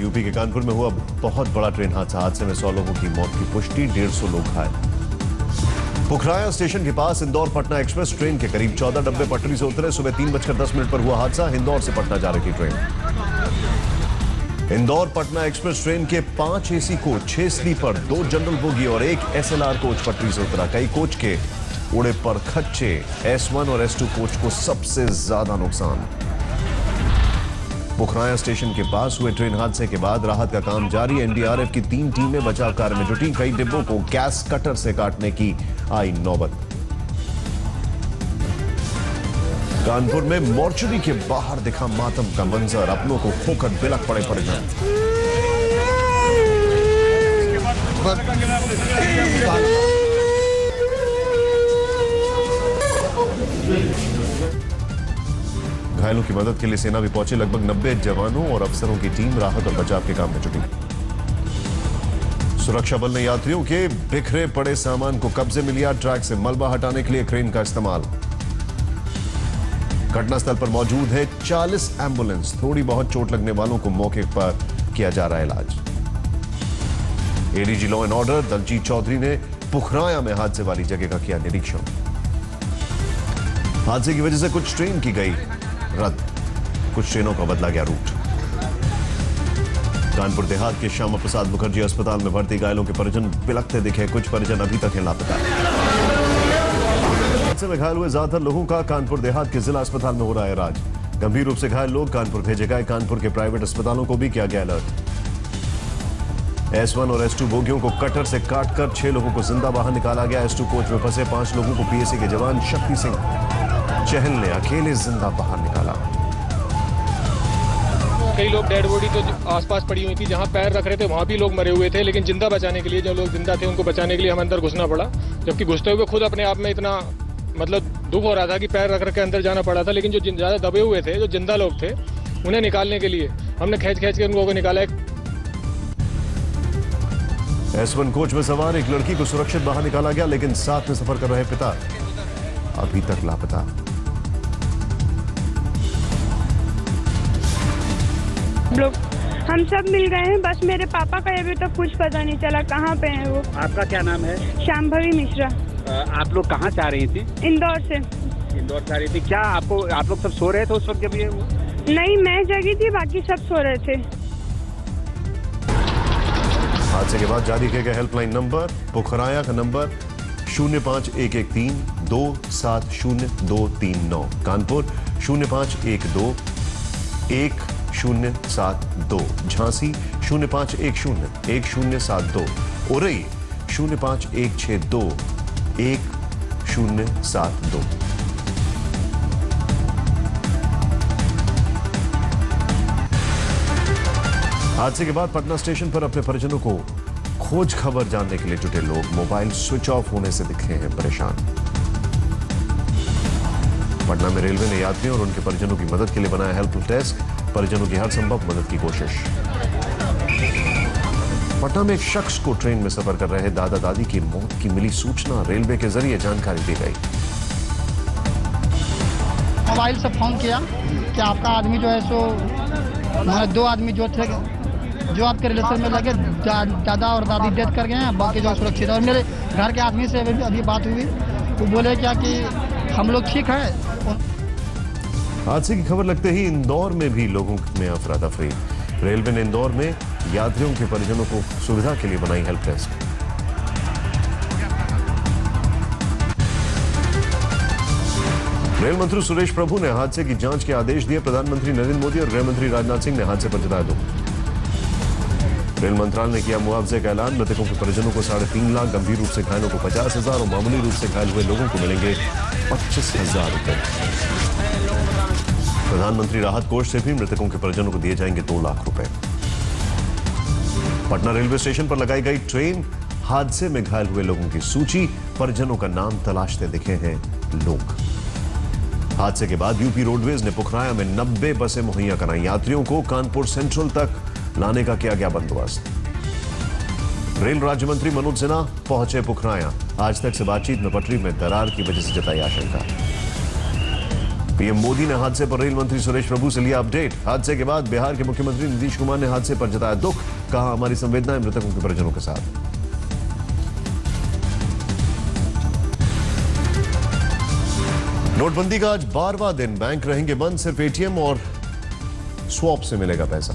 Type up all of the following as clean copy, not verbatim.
UP के कानपुर में हुआ बहुत बड़ा ट्रेन हादसे में 100 लोगों की मौत की पुष्टि, 150 लोग घायल। पुखराया स्टेशन के पास इंदौर पटना एक्सप्रेस ट्रेन के करीब 14 डब्बे पटरी से उतरे। सुबह 3:10 पर हुआ हादसा। इंदौर से पटना जा रही थी train. Indore Patna express train के 5 AC coach, 6 sleeper, 2 general bogie और 1 SLR कोच पटरी से उतरा। कई कोच के उड़े पर खच्चे। S1 और S2 कोच को सबसे ज्यादा नुकसान। पुखराया स्टेशन के पास हुए ट्रेन हादसे के बाद राहत का काम जारी। NDRF की 3 टीमें बचाव कार्य में जुटी। कई डिब्बों को गैस कटर से काटने की आई नौबत। कानपुर में मोर्चरी के बाहर दिखा मातम का मंजर। अपनों को खोकर बिलख पड़े परिजन। घायलों की मदद के लिए सेना भी पहुंची। लगभग 90 जवानों और अफसरों की टीम राहत और बचाव के काम में जुटी। सुरक्षा बल ने यात्रियों के बिखरे पड़े सामान को कब्जे में लिया। ट्रैक से मलबा हटाने के लिए क्रेन का इस्तेमाल। घटनास्थल पर मौजूद है 40 एम्बुलेंस। थोड़ी बहुत चोट लगने वालों को मौके पर किया जा रहा है इलाज। ADG law and order Daljeet Chaudhary ने पुखराया में हादसे वाली जगह का किया निरीक्षण। हादसे की वजह से कुछ ट्रेन की गई रद्द, कुछ ट्रेनों का बदला गया रूट। कानपुर देहात के श्यामा प्रसाद मुखर्जी अस्पताल में भर्ती घायलों के परिजन बिलखते दिखे। कुछ परिजन अभी तक हैं लापता। हादसे में घायल हुए ज्यादातर लोगों का कानपुर देहात के जिला अस्पताल में हो रहा है इलाज। गंभीर रूप से घायल लोग कानपुर भेजे गए। कानपुर के प्राइवेट अस्पतालों को भी किया गया अलर्ट। S1 और S2 बोगियों को कटर से काटकर 6 लोगों को जिंदा बाहर निकाला गया। S2 कोच में फंसे 5 लोगों को PSA के जवान शक्ति सिंह चहल ने अकेले जिंदा बाहर निकाला। कई लोग डेड बॉडी तो आसपास पड़ी हुई थी, जहां पैर रख रहे थे वहां भी लोग मरे हुए थे, लेकिन जिंदा बचाने के लिए जो लोग जिंदा थे उनको बचाने के लिए हमें अंदर घुसना पड़ा। जबकि घुसते हुए खुद अपने आप में इतना दुख हो रहा था कि पैर रख के अंदर जाना पड़ा था। लेकिन जो ज्यादा दबे हुए थे, जो जिंदा लोग थे, उन्हें निकालने के लिए हमने खींच के उन लोगों को निकाला। S1 कोच में सवार एक लड़की को सुरक्षित बाहर निकाला गया, लेकिन साथ में सफर कर रहे पिता अभी तक लापता। हम सब मिल गए हैं, बस मेरे पापा का अभी तक कुछ पता नहीं चला कहाँ पे हैं वो। आपका क्या नाम है? शांभवी मिश्रा। आप लोग कहाँ जा रही थी? इंदौर से। इंदौर जा रही थी। क्या आप लोग सब सो रहे थे उस वक्त जब ये हुआ? नहीं, मैं जगी थी, बाकी सब सो रहे थे। हादसे के बाद जारी किया गया हेल्पलाइन नंबर। पुखराया का नंबर 05113 270239। कानपुर 0512 1072। झांसी 0510 1072। उरई 05162 1072। हादसे के बाद पटना स्टेशन पर अपने परिजनों को खोज खबर जानने के लिए जुटे लोग मोबाइल स्विच ऑफ होने से दिखे हैं परेशान। पटना में रेलवे ने यात्रियों और उनके परिजनों की मदद के लिए बनाया हेल्प डेस्क। परिजनों की हर संभव मदद की कोशिश। पटना में एक शख्स को ट्रेन में सफर कर रहे दादा दादी की मौत की मिली सूचना। रेलवे के जरिए जानकारी दी गई। मोबाइल से फोन किया कि आपका आदमी जो है सो 2 आदमी जो थे जो आपके रिलेशन में लगे, दादा और दादी डेथ कर गए हैं, बाकी जो सुरक्षित। और मेरे घर के आदमी से अभी बात हुई तो बोले क्या कि हम लोग ठीक है। हादसे की खबर लगते ही इंदौर में भी लोगों में अफरा तफरी। रेलवे ने इंदौर में यात्रियों के परिजनों को सुविधा के लिए बनाई हेल्प डेस्क। रेल मंत्री सुरेश प्रभु ने हादसे की जांच के आदेश दिए। प्रधानमंत्री नरेंद्र मोदी और गृह मंत्री राजनाथ सिंह ने हादसे पर जताया दुख। रेल मंत्रालय ने किया मुआवजे का ऐलान। मृतकों के परिजनों को 3.5 लाख, गंभीर रूप से घायलों को 50,000 और मामूली रूप से घायल हुए लोगों को मिलेंगे 25,000 रुपए। प्रधानमंत्री राहत कोष से भी मृतकों के परिजनों को दिए जाएंगे 2 लाख रुपए। पटना रेलवे स्टेशन पर लगाई गई ट्रेन हादसे में घायल हुए लोगों की सूची। परिजनों का नाम तलाशते दिखे हैं लोग। हादसे के बाद यूपी रोडवेज ने पुखराया में 90 बसें मुहैया कराई। यात्रियों को कानपुर सेंट्रल तक लाने का किया गया बंदोबस्त। रेल राज्य मंत्री मनोज सिन्हा पहुंचे पुखराया। आज तक से बातचीत में पटरी में दरार की वजह से जताई आशंका। पीएम मोदी ने हादसे पर रेल मंत्री सुरेश प्रभु से लिया अपडेट। हादसे के बाद बिहार के मुख्यमंत्री नीतीश कुमार ने हादसे पर जताया दुख, कहा हमारी संवेदनाएं मृतकों के परिजनों के साथ। नोटबंदी का आज 12वां दिन, बैंक रहेंगे बंद, सिर्फ एटीएम और स्वैप से मिलेगा पैसा।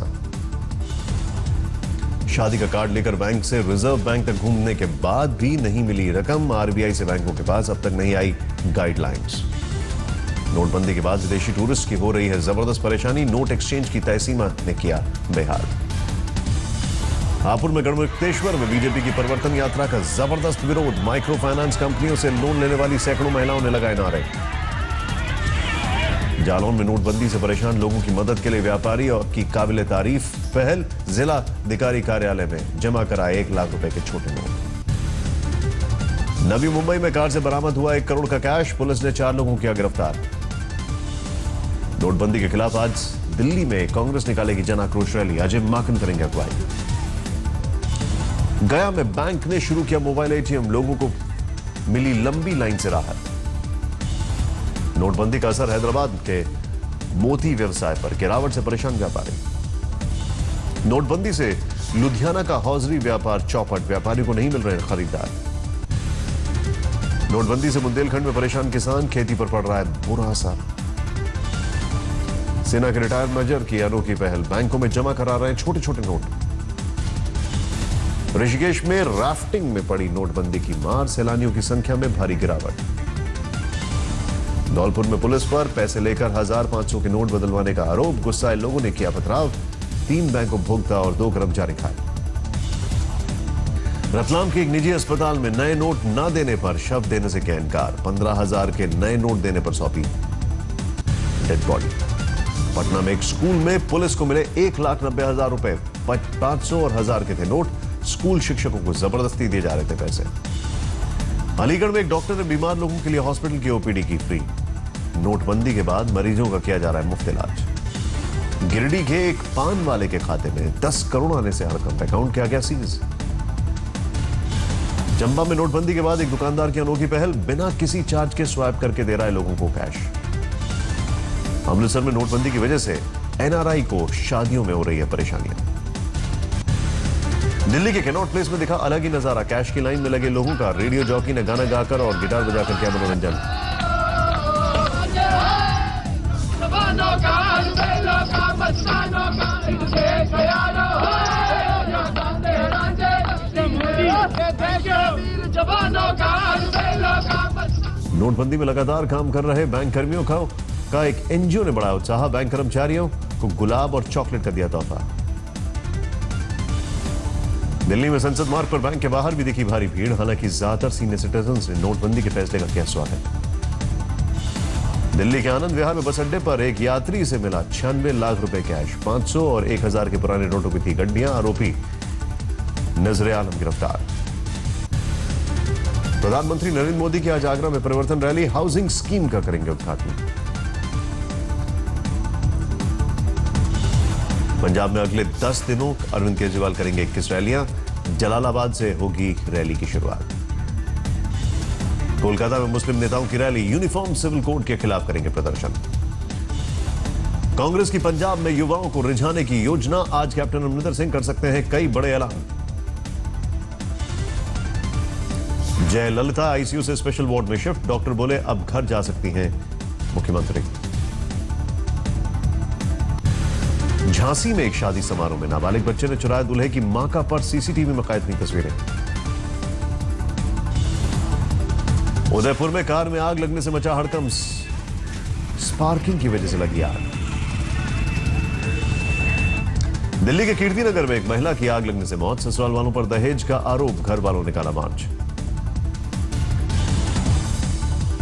शादी का कार्ड लेकर बैंक से रिजर्व बैंक तक घूमने के बाद भी नहीं मिली रकम। आरबीआई से बैंकों के पास अब तक नहीं आई गाइडलाइंस। नोटबंदी के बाद विदेशी टूरिस्ट की हो रही है जबरदस्त परेशानी। नोट एक्सचेंज की तय सीमा ने किया बेहाल। हापुड़ में गढ़मुक्तेश्वर में बीजेपी की परिवर्तन यात्रा का जबरदस्त विरोध। माइक्रो फाइनेंस कंपनियों से लोन लेने वाली सैकड़ों महिलाओं ने लगाए नारे। जालौन में नोटबंदी से परेशान लोगों की मदद के लिए व्यापारी और की काबिले तारीफ पहल। जिला अधिकारी कार्यालय में जमा कराए 1 लाख रुपए के छोटे नोट। नवी मुंबई में कार से बरामद हुआ 1 करोड़ का कैश। पुलिस ने 4 लोगों किया गिरफ्तार। नोटबंदी के खिलाफ आज दिल्ली में कांग्रेस निकालेगी जन आक्रोश रैली। अजय माकन करेंगे अगुवाई। गया में बैंक ने शुरू किया मोबाइल एटीएम। लोगों को मिली लंबी लाइन से राहत। नोटबंदी का असर हैदराबाद के मोती व्यवसाय पर, गिरावट से परेशान व्यापारी। नोटबंदी से लुधियाना का हौजरी व्यापार चौपट, व्यापारी को नहीं मिल रहे खरीदार। नोटबंदी से बुंदेलखंड में परेशान किसान, खेती पर पड़ रहा है बुरा असर। सेना के रिटायर्ड मेजर की अनोखी पहल, बैंकों में जमा करा रहे हैं छोटे छोटे नोट। ऋषिकेश में राफ्टिंग में पड़ी नोटबंदी की मार, सैलानियों की संख्या में भारी गिरावट। धौलपुर में पुलिस पर पैसे लेकर 1500 के नोट बदलवाने का आरोप, गुस्साए लोगों ने किया पथराव। 3 बैंक उपभोक्ता और 2 कर्मचारी घायल। रतलाम के एक निजी अस्पताल में नए नोट न देने पर शव देने से किया इनकार। 15,000 के नए नोट देने पर सौंपी डेड बॉडी। पटना में एक स्कूल में पुलिस को मिले 1,90,000 रुपए। 500 और 1000 के थे नोट। स्कूल शिक्षकों को जबरदस्ती दिए जा रहे थे पैसे। अलीगढ़ में एक डॉक्टर ने बीमार लोगों के लिए हॉस्पिटल की ओपीडी की फ्री। नोटबंदी के बाद मरीजों का किया जा रहा है मुफ्त इलाज। गिरिडीह के एक पान वाले के खाते में 10 करोड़ आने से हड़कंप, अकाउंट किया गया सीज। चंबा में नोटबंदी के बाद एक दुकानदार की अनोखी पहल, बिना किसी चार्ज के स्वैप करके दे रहा है लोगों को कैश। अमृतसर में नोटबंदी की वजह से एनआरआई को शादियों में हो रही है परेशानियां। दिल्ली के कैनॉट प्लेस में दिखा अलग ही नजारा। कैश की लाइन में लगे लोगों का, रेडियो जॉकी ने गाना गाकर और गिटार बजाकर किया मनोरंजन। नोटबंदी में लगातार काम कर रहे बैंक कर्मियों का एक एनजीओ ने बढ़ाया उत्साह। बैंक कर्मचारियों को गुलाब और चॉकलेट का दिया तोहफा। दिल्ली में संसद मार्ग पर बैंक के बाहर भी दिखी भारी भीड़। हालांकि ज्यादातर सीनियर सिटीजन्स ने नोटबंदी के फैसले का किया स्वागत। दिल्ली के आनंद विहार में बस अड्डे पर एक यात्री से मिला 96 लाख रुपए कैश। 500 और 1000 के पुराने नोटों की थी गड्डियां। आरोपी नजरे आलम गिरफ्तार। प्रधानमंत्री नरेंद्र मोदी की आज आगरा में परिवर्तन रैली। हाउसिंग स्कीम का करेंगे उद्घाटन। पंजाब में अगले 10 दिनों अरविंद केजरीवाल करेंगे 21 रैलियां। जलालाबाद से होगी रैली की शुरुआत। कोलकाता में मुस्लिम नेताओं की रैली। यूनिफॉर्म सिविल कोड के खिलाफ करेंगे प्रदर्शन। कांग्रेस की पंजाब में युवाओं को रिझाने की योजना। आज कैप्टन अमरिंदर सिंह कर सकते हैं कई बड़े ऐलान। जयललिता आईसीयू से स्पेशल वार्ड में शिफ्ट। डॉक्टर बोले अब घर जा सकती हैं मुख्यमंत्री। झांसी में एक शादी समारोह में नाबालिग बच्चे ने चुराया दूल्हे की मां का पर्स। सीसीटीवी में कैद हुई तस्वीरें। उदयपुर में कार में आग लगने से मचा हड़कंप। स्पार्किंग की वजह से लगी आग। दिल्ली के कीर्तिनगर में एक महिला की आग लगने से मौत। ससुराल वालों पर दहेज का आरोप, घर वालों ने निकाला मार्च।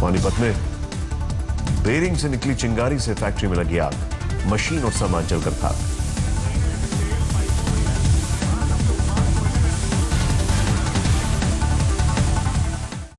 पानीपत में बेरिंग से निकली चिंगारी से फैक्ट्री में लगी आग। मशीन और सामान जलकर खाक।